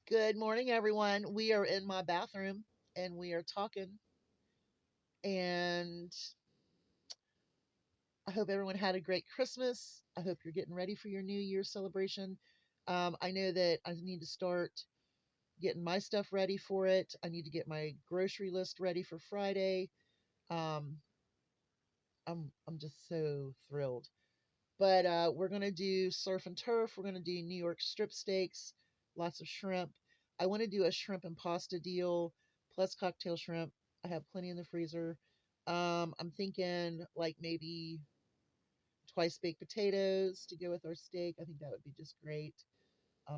Good morning, everyone. We are in my bathroom and we are talking. And I hope everyone had a great Christmas. I hope you're getting ready for your New Year's celebration. I know that I need to start getting my stuff ready for it. I need to get my grocery list ready for Friday. Um, I'm just so thrilled. But we're gonna do surf and turf. We're gonna do New York strip steaks, lots of shrimp. I want to do a shrimp and pasta deal plus cocktail shrimp. I have plenty in the freezer. I'm thinking like maybe twice baked potatoes to go with our steak. I think that would be just great.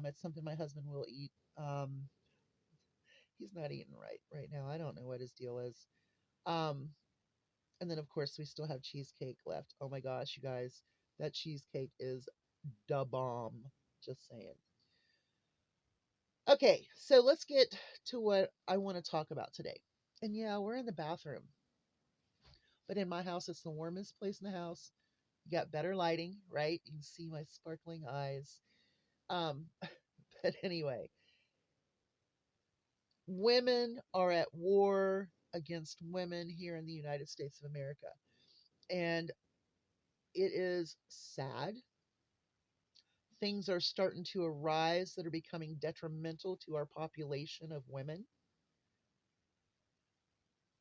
It's something my husband will eat. Um, he's not eating right now. I don't know what his deal is. Um, and then of course we still have cheesecake left. Oh my gosh, you guys, that cheesecake is da bomb. Just saying. Okay, so let's get to what I want to talk about today. And yeah, we're in the bathroom, but in my house, it's the warmest place in the house. You got better lighting, right? You can see my sparkling eyes. Um, but anyway, women are at war against women here in the United States of America. And it is sad. Things are starting to arise that are becoming detrimental to our population of women.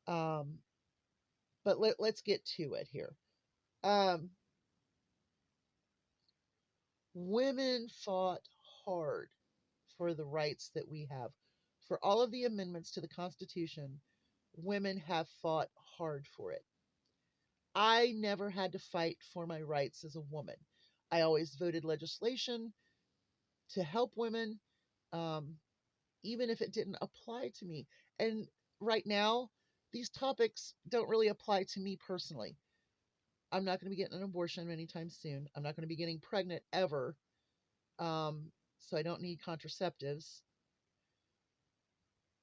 Um, but let's get to it here. Um, Women fought hard for the rights that we have. For all of the amendments to the Constitution, women have fought hard for it. I never had to fight for my rights as a woman. I always voted legislation to help women, um, even if it didn't apply to me. And right now, these topics don't really apply to me personally. I'm not going to be getting an abortion anytime soon. I'm not going to be getting pregnant ever. Um, so I don't need contraceptives.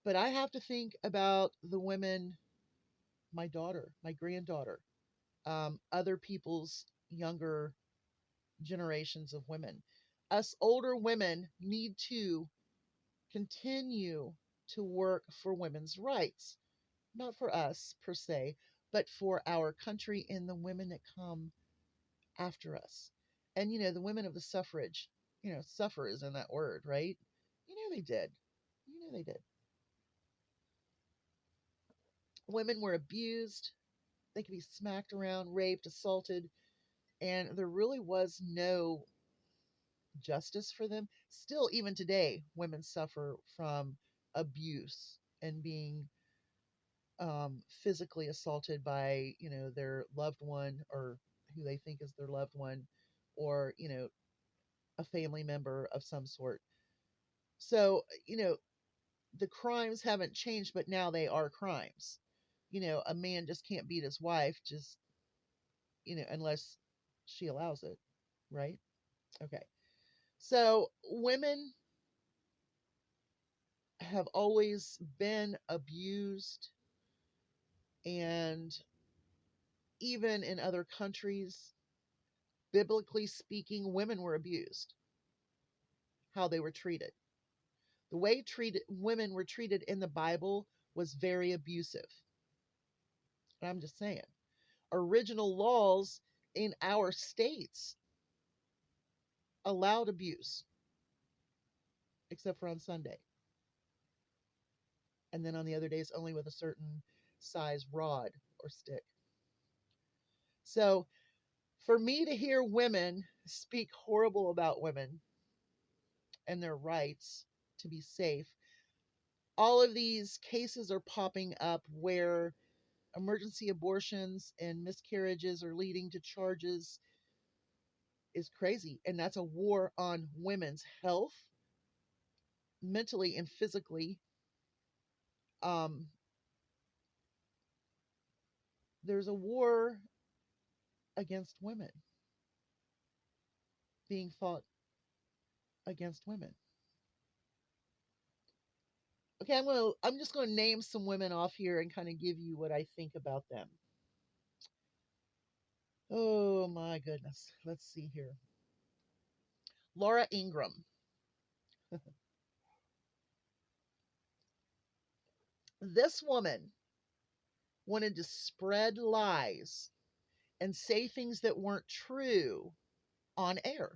But I have to think about the women, my daughter, my granddaughter, other people's younger generations of women. Us older women need to continue to work for women's rights, not for us per se, but for our country and the women that come after us. And, the women of the suffrage, suffer is in that word, right? They did. They did. Women were abused. They could be smacked around, raped, assaulted, and there really was no justice for them. Still, even today, women suffer from abuse and being physically assaulted by, their loved one or who they think is their loved one or, a family member of some sort. So, the crimes haven't changed, but now they are crimes. A man just can't beat his wife just, unless she allows it, right? Okay. So women have always been abused, and even in other countries, biblically speaking, women were abused, how they were treated. The way treated women were treated in the Bible was very abusive. And I'm just saying. Original laws in our states allowed abuse, except for on Sunday. And then on the other days, only with a certain size rod or stick. So for me to hear women speak horrible about women and their rights to be safe, all of these cases are popping up where emergency abortions and miscarriages are leading to charges is crazy. And that's a war on women's health, mentally and physically. Um, there's a war against women being fought against women. Okay, I'm just gonna name some women off here and kind of give you what I think about them. Oh my goodness. Let's see here. Laura Ingraham. This woman wanted to spread lies and say things that weren't true on air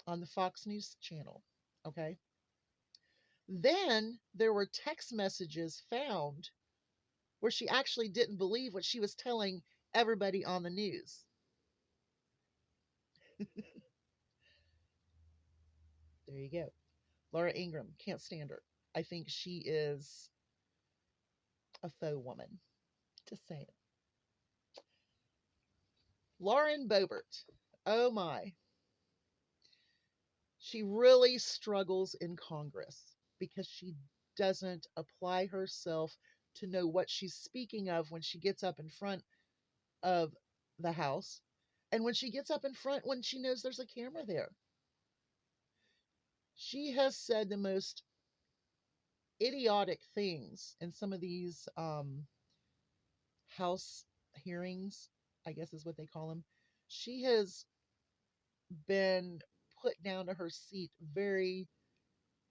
on the Fox News channel. Okay. Then there were text messages found where she actually didn't believe what she was telling everybody on the news. There you go. Laura Ingraham, can't stand her. I think she is a faux woman. Just saying. Lauren Boebert. Oh my. She really struggles in Congress because she doesn't apply herself to know what she's speaking of when she gets up in front of the House and when she gets up in front when she knows there's a camera there. She has said the most idiotic things in some of these House hearings, I guess is what they call them. She has been put down to her seat very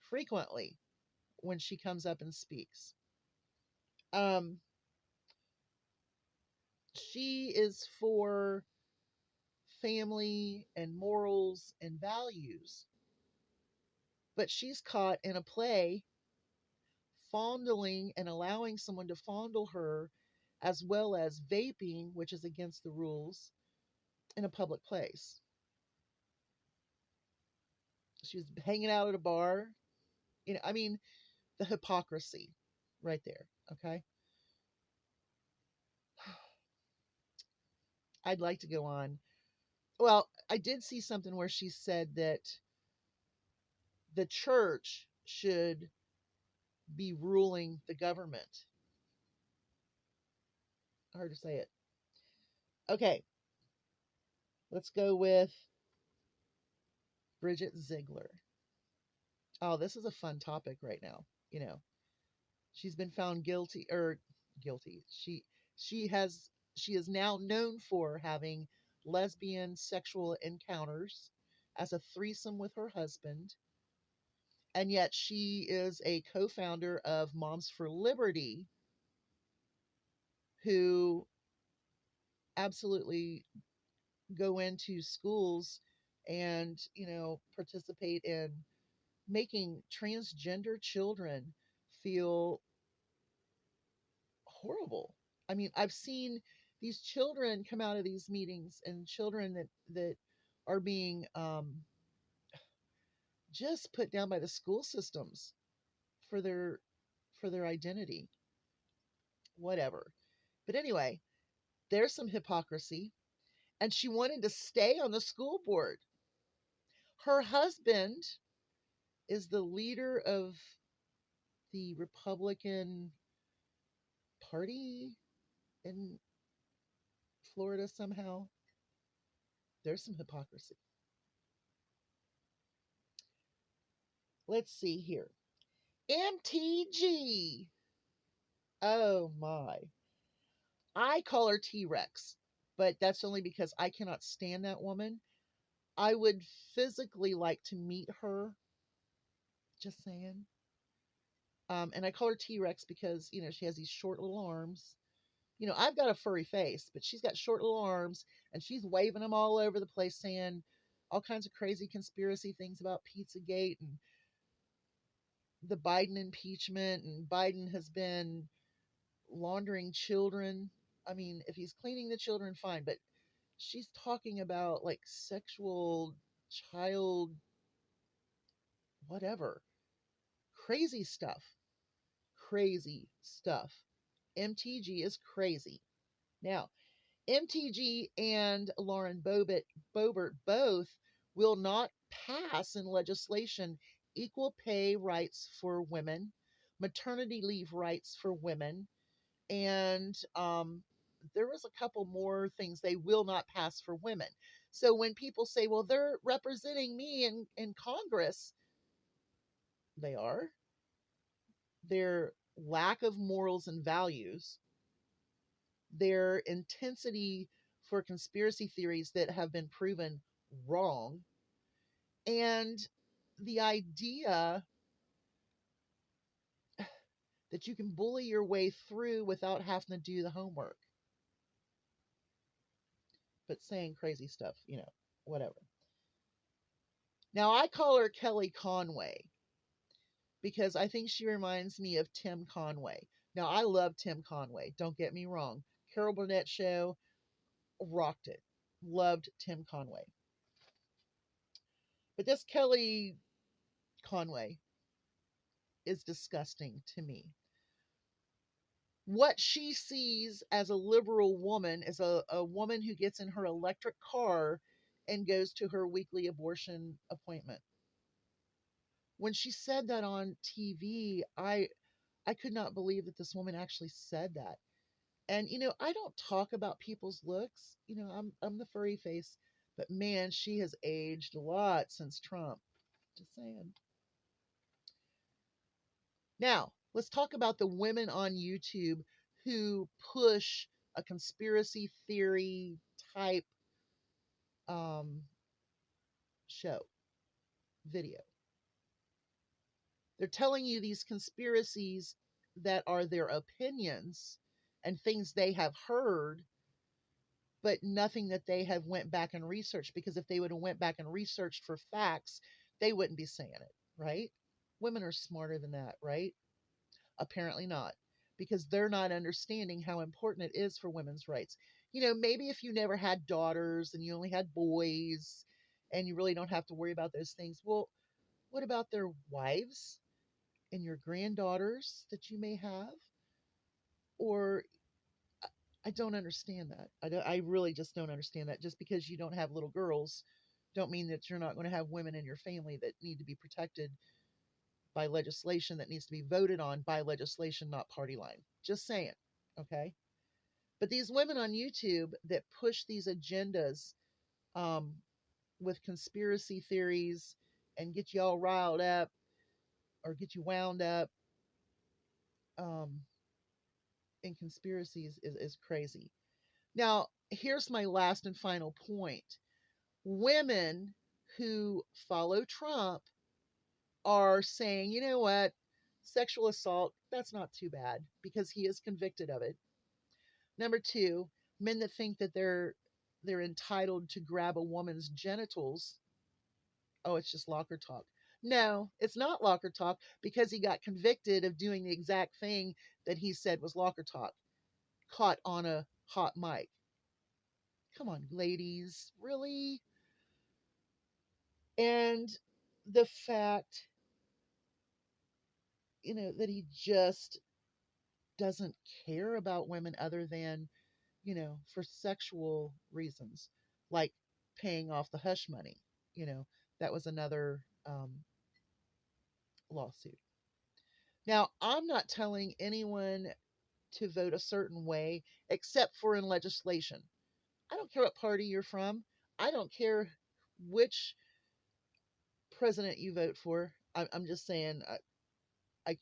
frequently when she comes up and speaks. Um, she is for family and morals and values, but she's caught in a play fondling and allowing someone to fondle her, as well as vaping, which is against the rules, in a public place. She was hanging out at a bar. I mean, the hypocrisy right there. Okay. I'd like to go on. Well, I did see something where she said that the church should be ruling the government. Hard to say it. Okay, let's go with Bridget Ziegler. Oh, this is a fun topic right now. You know, she's been found guilty or guilty. She has she is now known for having lesbian sexual encounters as a threesome with her husband, and yet she is a co-founder of Moms for Liberty, who absolutely go into schools and participate in making transgender children feel horrible. I mean, I've seen these children come out of these meetings, and children that are being just put down by the school systems for their identity, whatever. But anyway, there's some hypocrisy, and she wanted to stay on the school board. Her husband is the leader of the Republican Party in Florida somehow. There's some hypocrisy. Let's see here. MTG. Oh my. I call her T Rex, but that's only because I cannot stand that woman. I would physically like to meet her. Just saying. And I call her T Rex because, she has these short little arms. I've got a furry face, but she's got short little arms and she's waving them all over the place saying all kinds of crazy conspiracy things about Pizzagate and the Biden impeachment. And Biden has been laundering children. I mean, if he's cleaning the children, fine, but she's talking about like sexual child, whatever, crazy stuff. Crazy stuff. MTG is crazy. Now, MTG and Lauren Boebert both will not pass in legislation equal pay rights for women, maternity leave rights for women, and there was a couple more things they will not pass for women. So when people say, well, they're representing me in Congress, they are. Their lack of morals and values, their intensity for conspiracy theories that have been proven wrong, and the idea that you can bully your way through without having to do the homework, but saying crazy stuff, whatever. Now, I call her Kelly Conway because I think she reminds me of Tim Conway. Now, I love Tim Conway. Don't get me wrong. Carol Burnett show rocked it. Loved Tim Conway. But this Kelly Conway is disgusting to me. What she sees as a liberal woman is a woman who gets in her electric car and goes to her weekly abortion appointment. When she said that on TV, I could not believe that this woman actually said that. And I don't talk about people's looks. I'm the furry face, but man, she has aged a lot since Trump. Just saying. Now, let's talk about the women on YouTube who push a conspiracy theory type um, show, video. They're telling you these conspiracies that are their opinions and things they have heard, but nothing that they have went back and researched, because if they would have went back and researched for facts, they wouldn't be saying it, right? Women are smarter than that, right? Apparently not, because they're not understanding how important it is for women's rights. Maybe if you never had daughters and you only had boys and you really don't have to worry about those things. Well, what about their wives and your granddaughters that you may have? Or I don't understand that. I really just don't understand that. Just because you don't have little girls, don't mean that you're not going to have women in your family that need to be protected by legislation, that needs to be voted on by legislation, not party line. Just saying. Okay. But these women on YouTube that push these agendas um, with conspiracy theories and get you all riled up or get you wound up um, in conspiracies is crazy. Now, here's my last and final point. Women who follow Trump are saying, you know what, sexual assault, that's not too bad because he is convicted of it. Number two, men that think that they're entitled to grab a woman's genitals, oh, it's just locker talk. No, it's not locker talk because he got convicted of doing the exact thing that he said was locker talk, caught on a hot mic. Come on, ladies, really? And the fact, that he just doesn't care about women other than, for sexual reasons, like paying off the hush money. You know, that was another lawsuit. Now, I'm not telling anyone to vote a certain way except for in legislation. I don't care what party you're from. I don't care which president you vote for. I'm just saying,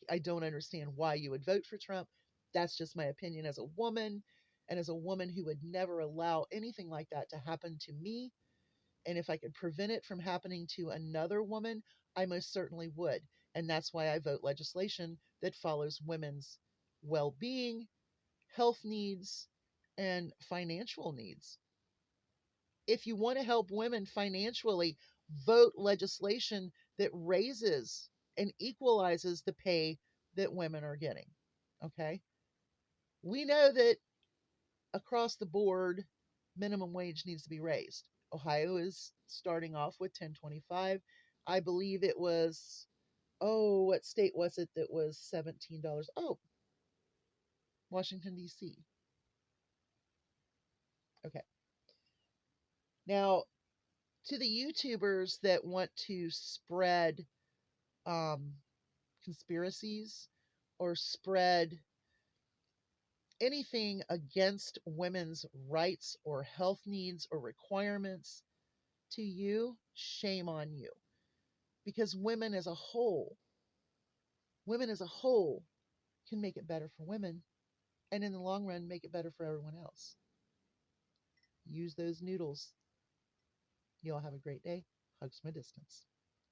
I don't understand why you would vote for Trump. That's just my opinion as a woman, and as a woman who would never allow anything like that to happen to me. And if I could prevent it from happening to another woman, I most certainly would. And that's why I vote legislation that follows women's well being, health needs, and financial needs. If you want to help women financially, vote legislation that raises and equalizes the pay that women are getting. Okay? We know that across the board, minimum wage needs to be raised. Ohio is starting off with 10.25. I believe it was, oh, what state was it that was $17? Oh, Washington, D.C. Okay. Now, to the YouTubers that want to spread um, conspiracies or spread anything against women's rights or health needs or requirements, to you, shame on you. Because women as a whole can make it better for women and in the long run make it better for everyone else. Use those noodles. You all have a great day. Hugs from a distance.